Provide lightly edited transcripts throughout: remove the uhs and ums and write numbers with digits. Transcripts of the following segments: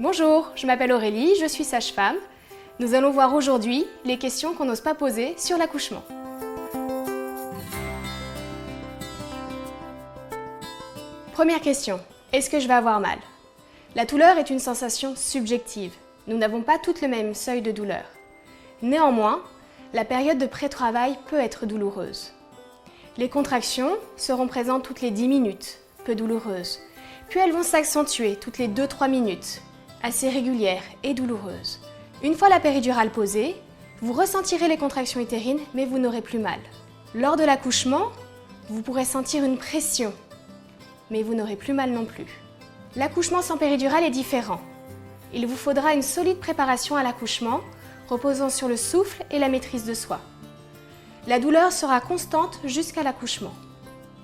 Bonjour, je m'appelle Aurélie, je suis sage-femme. Nous allons voir aujourd'hui les questions qu'on n'ose pas poser sur l'accouchement. Première question, est-ce que je vais avoir mal? La douleur est une sensation subjective. Nous n'avons pas toutes le même seuil de douleur. Néanmoins, la période de pré-travail peut être douloureuse. Les contractions seront présentes toutes les 10 minutes, peu douloureuses. Puis elles vont s'accentuer toutes les 2-3 minutes, assez régulières et douloureuses. Une fois la péridurale posée, vous ressentirez les contractions utérines, mais vous n'aurez plus mal. Lors de l'accouchement, vous pourrez sentir une pression, mais vous n'aurez plus mal non plus. L'accouchement sans péridurale est différent. Il vous faudra une solide préparation à l'accouchement, reposant sur le souffle et la maîtrise de soi. La douleur sera constante jusqu'à l'accouchement.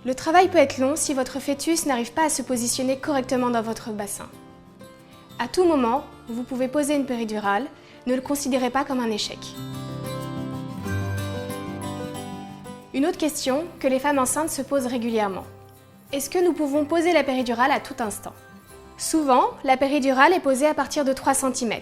Le travail peut être long si votre fœtus n'arrive pas à se positionner correctement dans votre bassin. À tout moment, vous pouvez poser une péridurale, ne le considérez pas comme un échec. Une autre question que les femmes enceintes se posent régulièrement. Est-ce que nous pouvons poser la péridurale à tout instant? Souvent, la péridurale est posée à partir de 3 cm.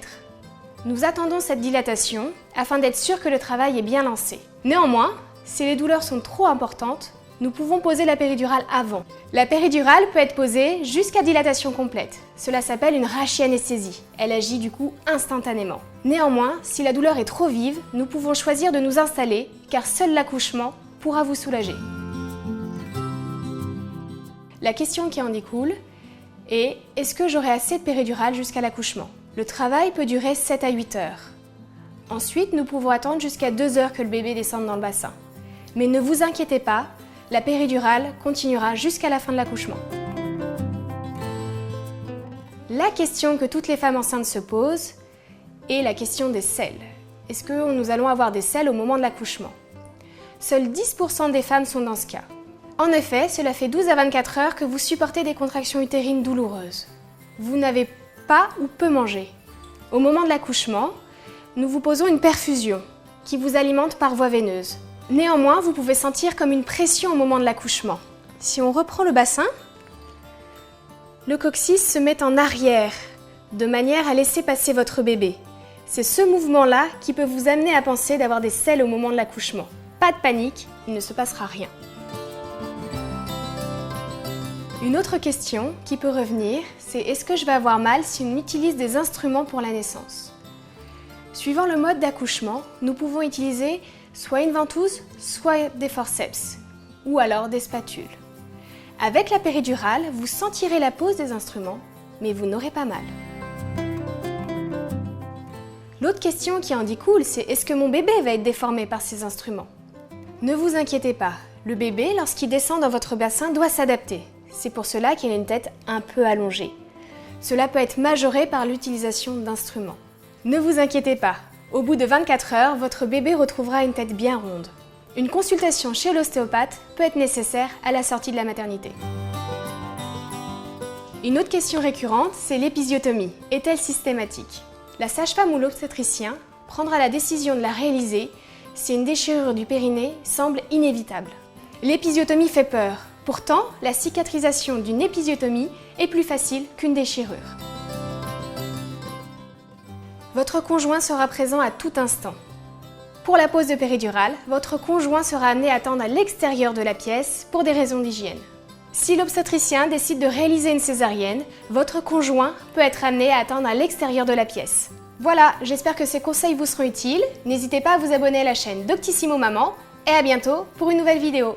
Nous attendons cette dilatation afin d'être sûr que le travail est bien lancé. Néanmoins, si les douleurs sont trop importantes, nous pouvons poser la péridurale avant. La péridurale peut être posée jusqu'à dilatation complète. Cela s'appelle une rachianesthésie. Elle agit du coup instantanément. Néanmoins, si la douleur est trop vive, nous pouvons choisir de nous installer car seul l'accouchement pourra vous soulager. La question qui en découle est « Est-ce que j'aurai assez de péridurale jusqu'à l'accouchement ?» Le travail peut durer 7 à 8 heures. Ensuite, nous pouvons attendre jusqu'à 2 heures que le bébé descende dans le bassin. Mais ne vous inquiétez pas, la péridurale continuera jusqu'à la fin de l'accouchement. La question que toutes les femmes enceintes se posent est la question des selles. Est-ce que nous allons avoir des selles au moment de l'accouchement? Seuls 10% des femmes sont dans ce cas. En effet, cela fait 12 à 24 heures que vous supportez des contractions utérines douloureuses. Vous n'avez pas ou peu mangé. Au moment de l'accouchement, nous vous posons une perfusion qui vous alimente par voie veineuse. Néanmoins, vous pouvez sentir comme une pression au moment de l'accouchement. Si on reprend le bassin, le coccyx se met en arrière, de manière à laisser passer votre bébé. C'est ce mouvement-là qui peut vous amener à penser d'avoir des selles au moment de l'accouchement. Pas de panique, il ne se passera rien. Une autre question qui peut revenir, c'est est-ce que je vais avoir mal si on utilise des instruments pour la naissance? Suivant le mode d'accouchement, nous pouvons utiliser soit une ventouse, soit des forceps, ou alors des spatules. Avec la péridurale, vous sentirez la pose des instruments, mais vous n'aurez pas mal. L'autre question qui en découle, c'est est-ce que mon bébé va être déformé par ces instruments? Ne vous inquiétez pas, le bébé, lorsqu'il descend dans votre bassin, doit s'adapter. C'est pour cela qu'il a une tête un peu allongée. Cela peut être majoré par l'utilisation d'instruments. Ne vous inquiétez pas, au bout de 24 heures, votre bébé retrouvera une tête bien ronde. Une consultation chez l'ostéopathe peut être nécessaire à la sortie de la maternité. Une autre question récurrente, c'est l'épisiotomie. Est-elle systématique? La sage-femme ou l'obstétricien prendra la décision de la réaliser si une déchirure du périnée semble inévitable. L'épisiotomie fait peur. Pourtant, la cicatrisation d'une épisiotomie est plus facile qu'une déchirure. Votre conjoint sera présent à tout instant. Pour la pose de péridurale, votre conjoint sera amené à attendre à l'extérieur de la pièce pour des raisons d'hygiène. Si l'obstétricien décide de réaliser une césarienne, votre conjoint peut être amené à attendre à l'extérieur de la pièce. Voilà, j'espère que ces conseils vous seront utiles. N'hésitez pas à vous abonner à la chaîne Doctissimo Maman et à bientôt pour une nouvelle vidéo.